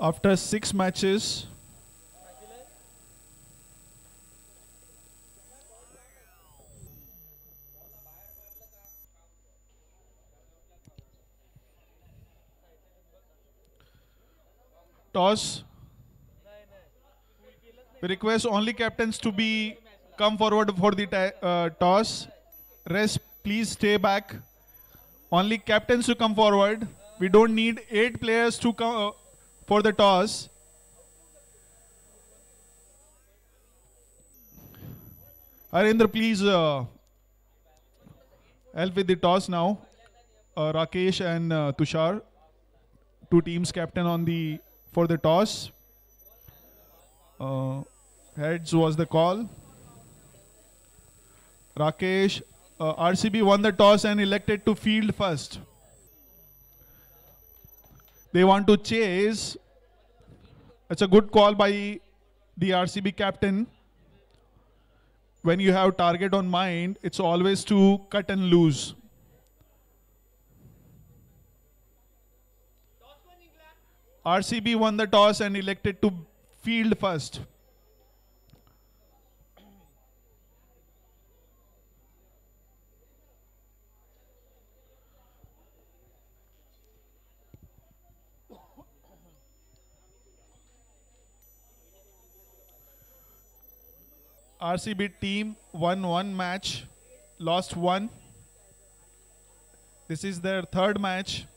After 6 matches, toss. We request only captains to be come forward for the toss. Rest, please stay back. Only captains to come forward. We don't need 8 players to come for the toss. Harendra, please help with the toss now. Rakesh and Tushar, two teams captain on the for the toss. Heads was the call. Rakesh, RCB won the toss and elected to field first. They want to chase. It's a good call by the RCB captain. When you have target on mind, it's always to cut and lose. RCB won the toss and elected to field first. RCB team won 1 match, lost 1. This is their 3rd match.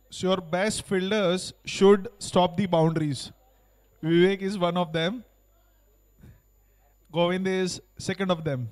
So your best fielders should stop the boundaries. Vivek is one of them. Govind is second of them.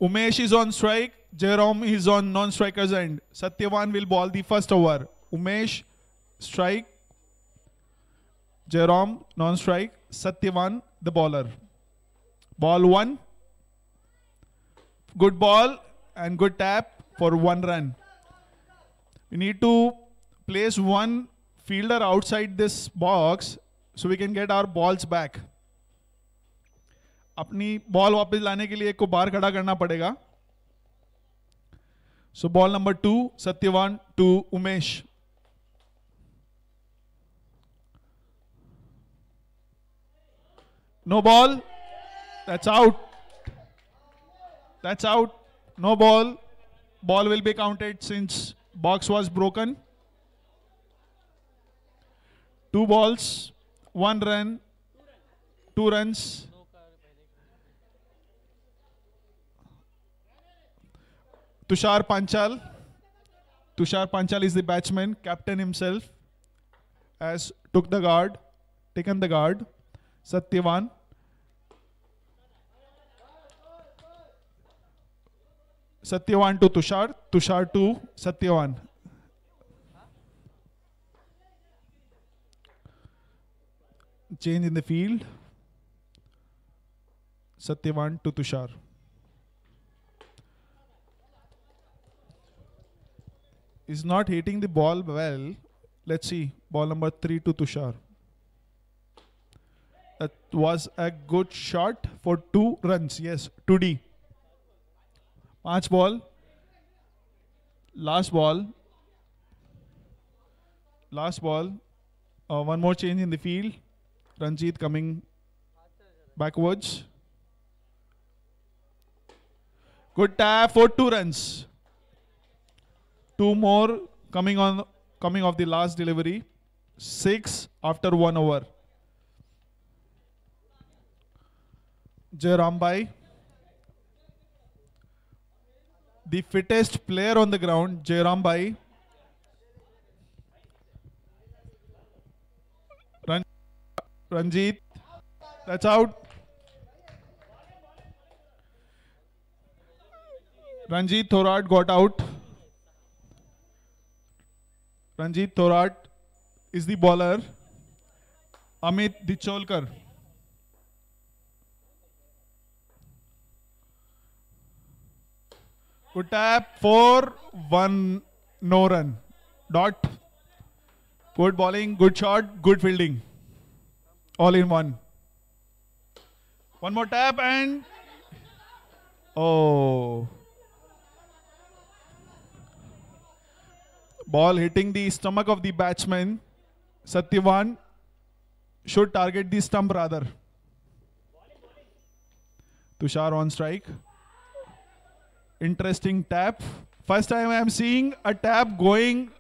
Umesh is on strike. Jerome is on non-strikers end. Satyavan will ball the first over. Umesh, strike. Jerome, non-strike. Satyavan, the bowler. Ball 1. Good ball and good tap for 1 run. We need to place 1 fielder outside this box so we can get our balls back. अपनी ball वापस लाने के लिए एक को बाहर खड़ा करना पड़ेगा. So ball number 2, Satyavan to Umesh. No ball. That's out. That's out. No ball. Ball will be counted since box was broken. 2 balls, 1 run, 2 runs. Tushar Panchal. Tushar Panchal is the batsman, captain himself, has took the guard, taken the guard. Satyavan. Satyavan to Tushar. Tushar to Satyavan. Change in the field. Satyavan to Tushar. Is not hitting the ball well. Let's see. Ball number 3 to Tushar. That was a good shot for 2 runs. Yes, 2D. 5 ball. Last ball. Last ball. 1 more change in the field. Ranjit coming backwards. Good tap for 2 runs. 2 more coming off the last delivery. 6 after 1 over. Jairam Bhai. The fittest player on the ground, Jairam Bhai. Ranjit. That's out. Ranjit Thorat got out. Ranjit Thorat is the bowler. Amit Dicholkar. Good tap for 1 no run. Dot. Good bowling, good shot, good fielding. All in one. One more tap and... Oh. Ball hitting the stomach of the batsman. Satyavan should target the stump rather. Tushar on strike. Interesting tap. First time I am seeing a tap going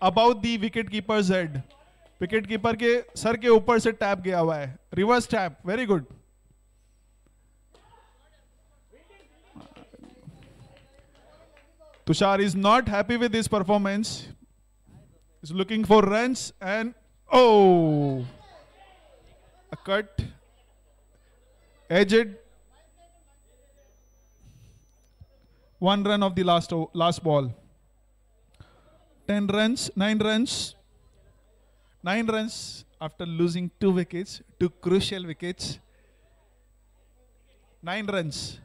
above the wicket keeper's head. Wicket keeper के sir के ऊपर से tap गया हुआ है. Reverse tap. Very good. Tushar is not happy with this performance. He's looking for runs and oh, a cut, edged. 1 run of the last ball. 10 runs, 9 runs. 9 runs after losing 2 wickets, 2 crucial wickets. 9 runs.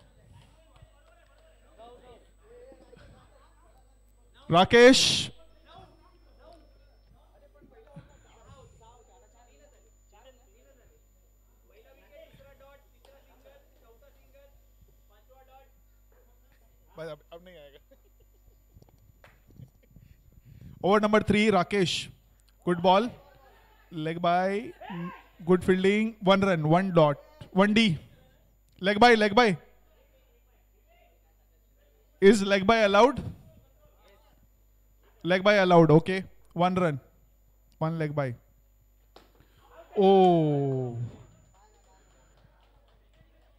Rakesh. अब नहीं आएगा. Over number 3, Rakesh. Good ball. Leg by. Good fielding. 1 run, 1 dot. 1D. Leg by, leg by. Is leg by allowed? Leg by allowed, okay. 1 run. 1 leg by. Oh.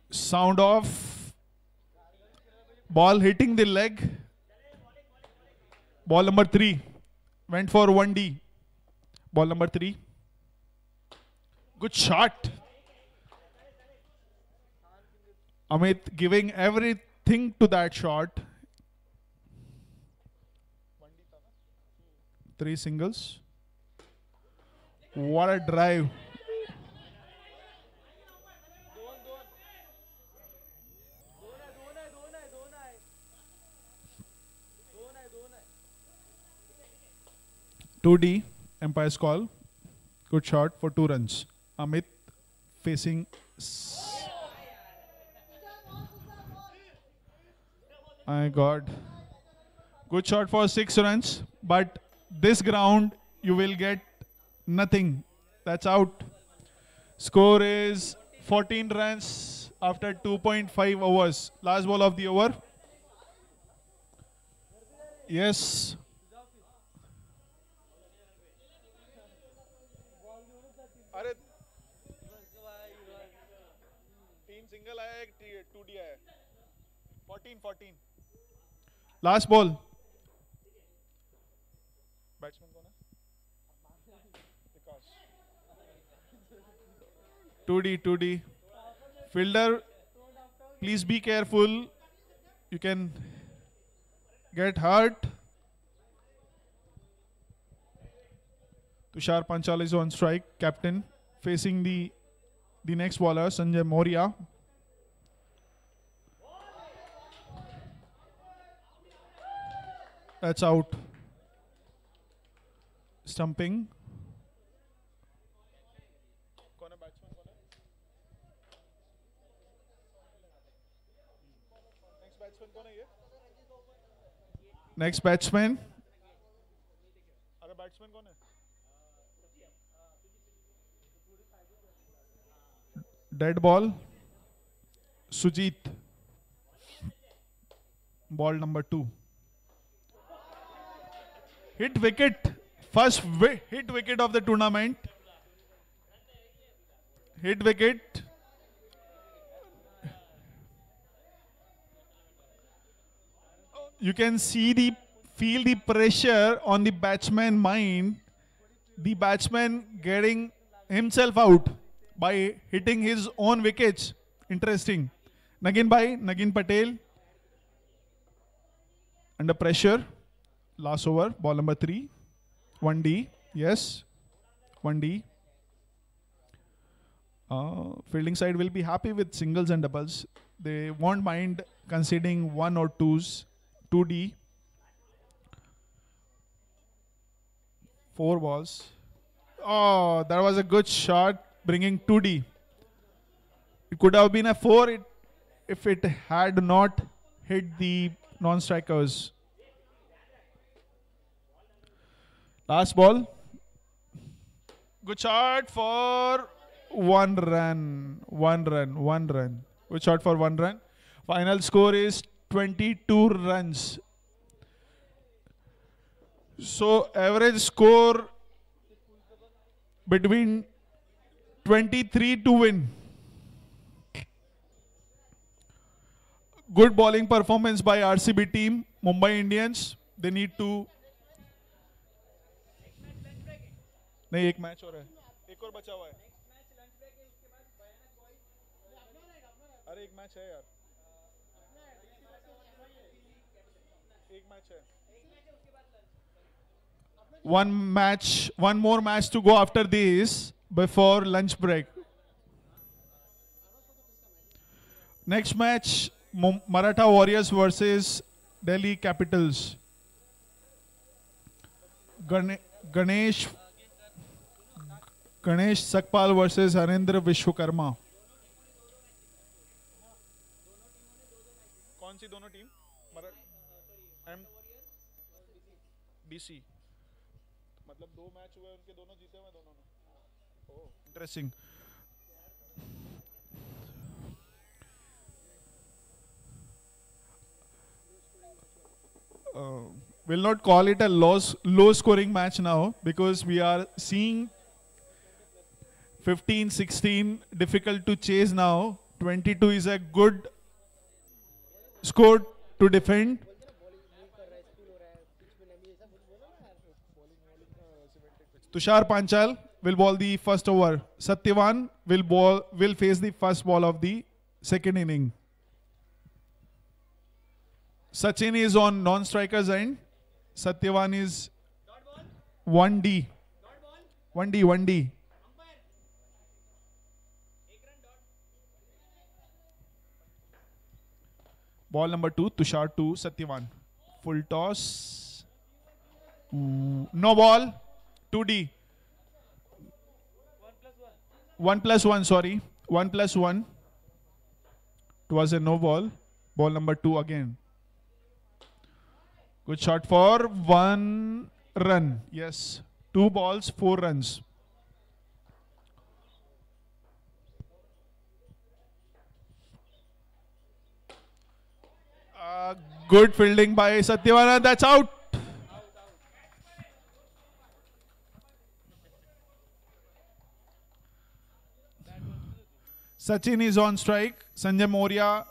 Sound off. Ball hitting the leg. Ball number 3. Went for 1D. Ball number 3. Good shot. Amit giving everything to that shot. 3 singles. What a drive. (2D) umpire's call. Good shot for 2 runs. Amit facing. My God. Good shot for 6 runs. But this ground you will get nothing. That's out. Score is 14 runs after 2.5 overs. Last ball of the over. Yes. अरे 3 single आया, 2D आया. 14. Last ball. Batsman कौन है? 2D. Fielder, please be careful. You can get hurt. Tushar Panchal is on strike, captain, facing the next bowler, Sanjay Moria. That's out. Stumping. Next batsman. अरे batsman कौन है? Dead ball. Sujit. Ball number 2. Hit wicket. First hit wicket of the tournament. Hit wicket. You can feel the pressure on the batsman mind. The batsman getting himself out by hitting his own wickets. Interesting. Nagin Patel. Under pressure. Last over. Ball number 3. 1D. Yes. 1D. Fielding side will be happy with singles and doubles. They won't mind conceding 1 or 2s. 2D. Four balls. Oh, that was a good shot, bringing 2D. It could have been a four if it had not hit the non-strikers. Last ball. Good shot for 1 run. 1 run. 1 run. Good shot for 1 run. Final score is 22 runs. So average score between 23 to win. Good bowling performance by RCB team. Mumbai Indians. They need to. नहीं एक match हो रहा है एक और बचा हुआ है अरे एक मैच है यार एक मैच है one more match to go after this before lunch break. Next match Maratha Warriors versus Delhi Capitals. Ganesh Sakpal versus Harendra Vishwakarma. कौन सी दोनों टीम? DC. मतलब दो मैच हुए उनके दोनों जीते हुए दोनों ने. Oh, interesting. We'll not call it a low scoring match now because we are seeing 15, 16 difficult to chase now. 22 is a good score to defend. Tushar Panchal will bowl the first over. Satyavan will face the first ball of the second inning. Sachin is on non-strikers end. Satyavan is 1D. 1D. Ball number 2, Tushar to Satyavan. Full toss. No ball. 2D. 1+1, sorry. 1+1. It was a no ball. Ball number 2 again. Good shot for 1 run. Yes. 2 balls, 4 runs. Good fielding by Satyavan. That's out. Sachin is on strike. Sanjay Moria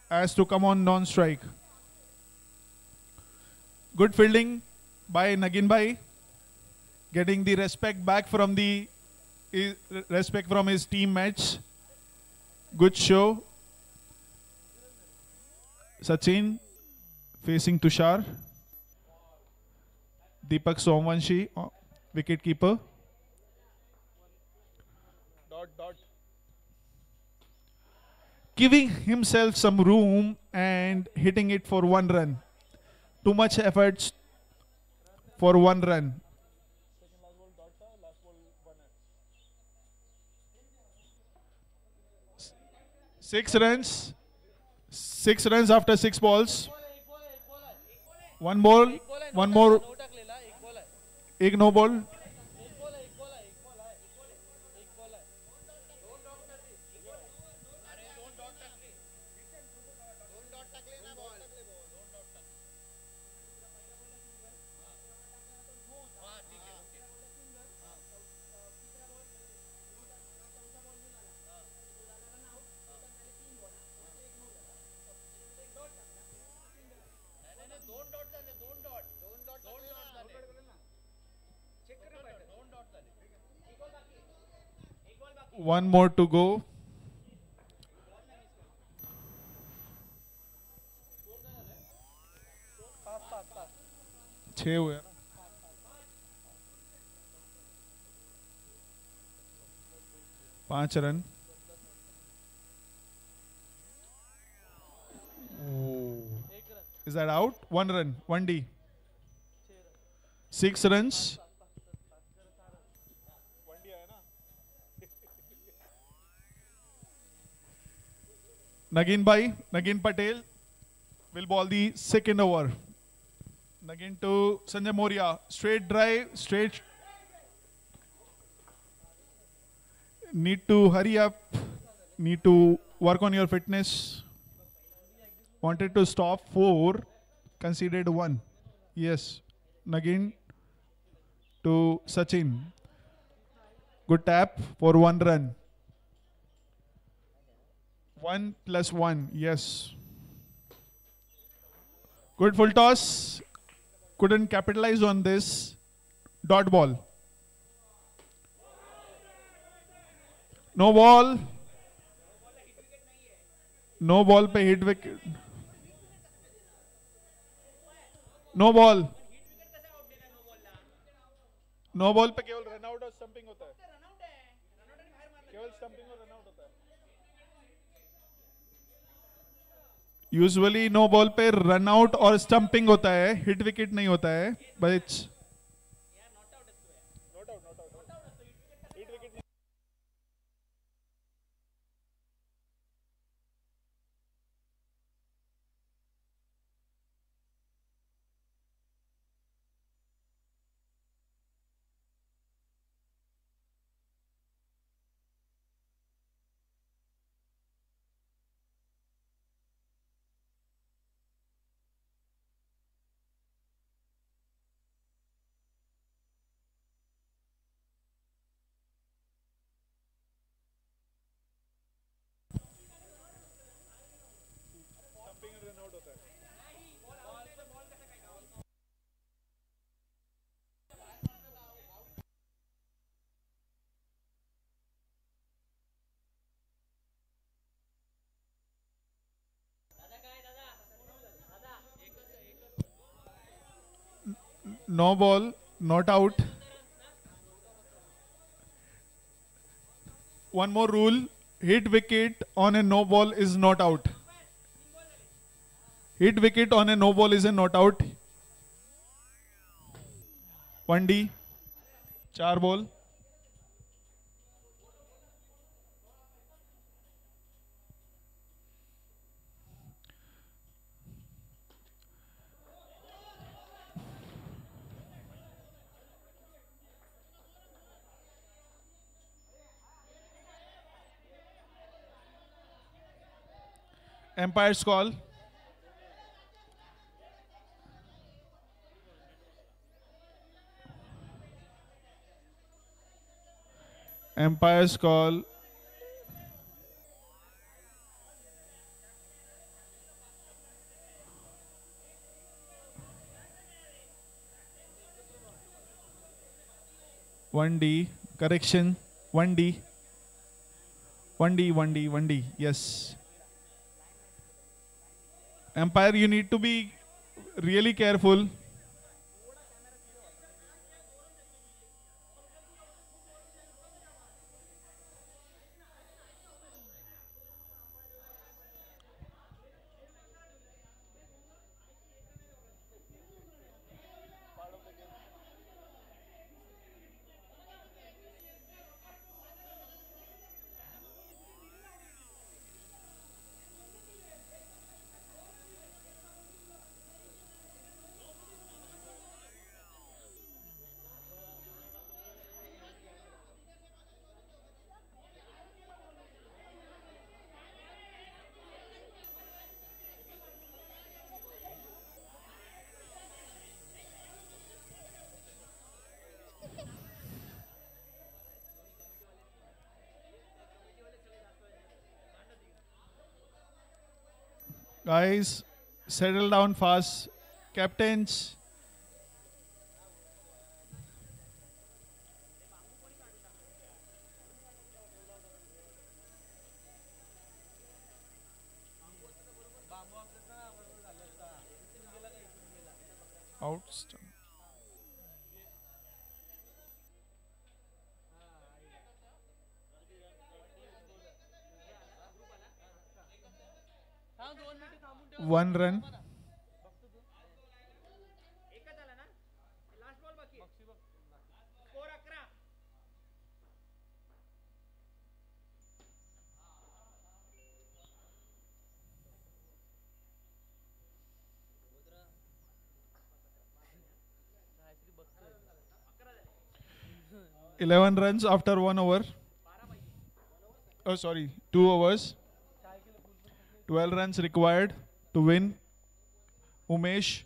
has to come on non-strike. Good fielding by Nagin Bhai, getting the respect back from his teammates. Good show. Sachin facing Tushar. Deepak Somvanshi, wicket keeper. Giving himself some room and hitting it for 1 run. Too much efforts for 1 run. Six runs. 6 runs after 6 balls. 1 ball. 1 more. Ek no ball. One more to go. छह हुए 5 run. Is that out? 1 run. 1D. 6 runs. Nagin Patel will ball the second over. Nagin to Sanjay Moria. Straight drive, straight. Need to hurry up. Need to work on your fitness. Wanted to stop 4. Conceded 1. Yes. Nagin to Sachin. Good tap for 1 run. 1 plus 1. Yes. Good full toss. Couldn't capitalize on this. Dot ball. No ball. No ball पे hit wicket. No ball. No ball पे केवल run out और stumping होता है. केवल stumping और run out होता है. यूजुअली नो बॉल पे रन आउट और स्टंपिंग होता है, हिट विकेट नहीं होता है. But it's no ball, not out. One more rule, hit wicket on a no ball is not out. Hit wicket on a no ball is a not out. 1D, 4 ball. Empire's call. Empire's call. One D correction. 1D. 1D. 1D. 1D. Yes. Empire, you need to be really careful. Guys, settle down fast. Captains. Out. 1 run. 11 runs after 1 over. Oh, sorry, 2 overs. 12 runs required to win. Umesh.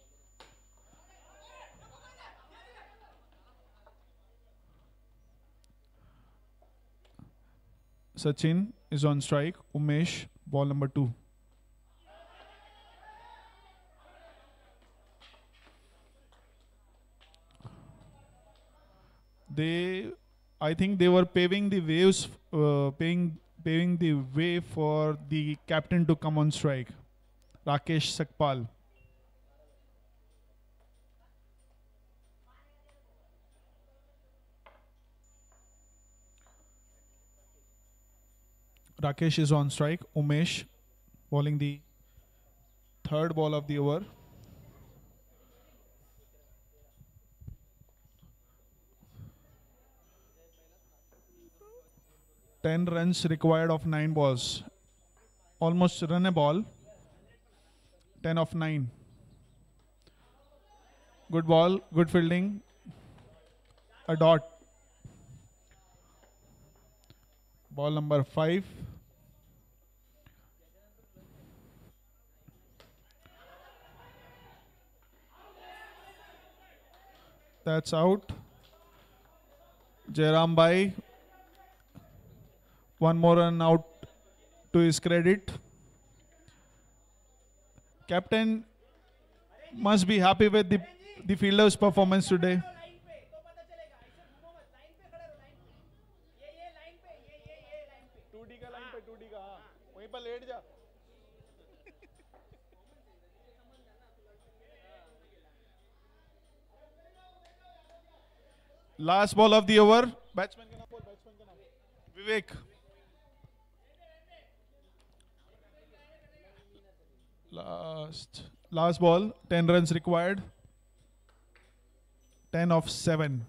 Sachin is on strike. Umesh, ball number 2. I think they were paving the waves, paving the way for the captain to come on strike. Rakesh Sakpal. Rakesh is on strike. Umesh bowling the third ball of the over. Ten runs required of 9 balls. Almost run a ball. 10 of 9. Good ball, good fielding. A dot. Ball number 5. That's out. Jairam Bhai. One more run out to his credit. Captain must be happy with the fielder's performance today. Last ball of the over. Batsman ka naam bol, batsman ka naam. Vivek. Last ball. 10 runs required. 10 of 7.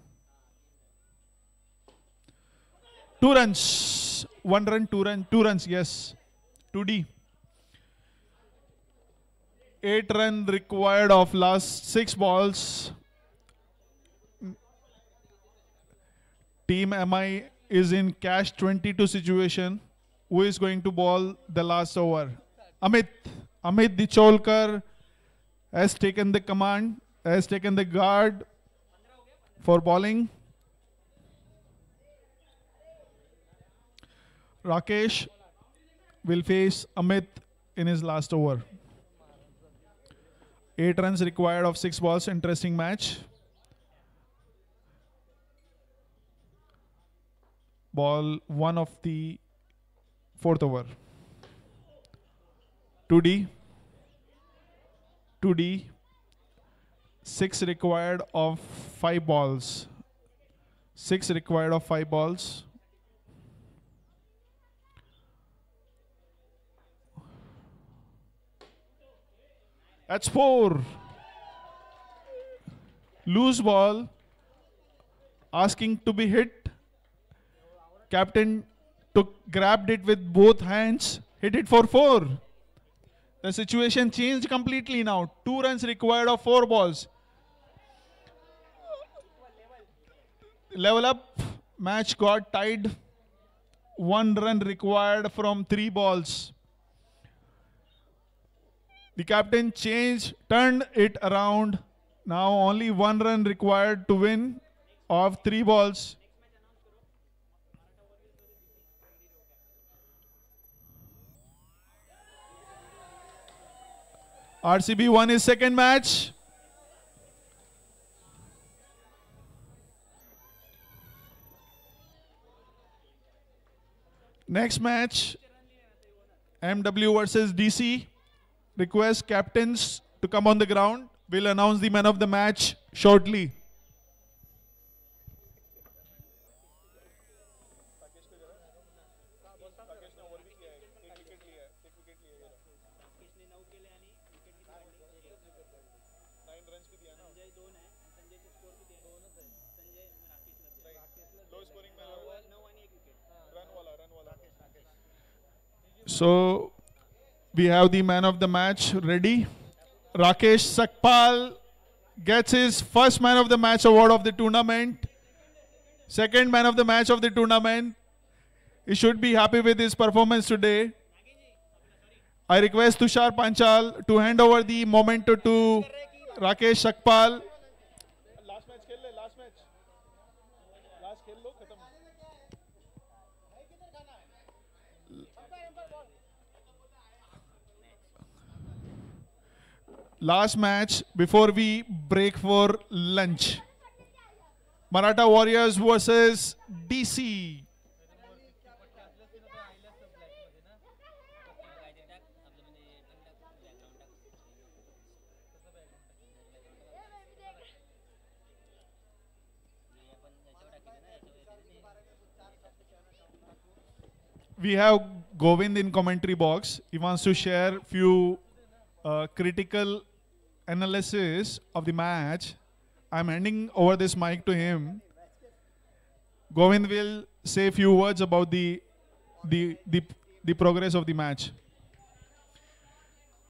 2 runs. 1 run, 2 run, 2 runs. Yes. 2D. 8 run required of last 6 balls. Team MI is in cash 22 situation. Who is going to bowl the last over? Amit Dicholkar has taken the command, has taken the guard for bowling. Rakesh will face Amit in his last over. 8 runs required of 6 balls. Interesting match. Ball 1 of the 4th over. 2D. 6 required of 5 balls. 6 required of 5 balls. That's 4. Loose ball. Asking to be hit. Captain grabbed it with both hands, hit it for 4. The situation changed completely now. 2 runs required of 4 balls. Level up. Match got tied. 1 run required from 3 balls. The captain turned it around. Now only 1 run required to win of 3 balls. RCB won his second match. Next match, MW versus DC. Request captains to come on the ground. We'll announce the man of the match shortly. So we have the man of the match ready. Rakesh Sakpal gets his first man of the match award of the tournament. Second man of the match of the tournament. He should be happy with his performance today. I request Tushar Panchal to hand over the memento to Rakesh Shakpal. Last match before we break for lunch. Maratha Warriors versus DC. We have Govind in commentary box. He wants to share few critical analysis of the match. I'm handing over this mic to him. Govind will say few words about the progress of the match.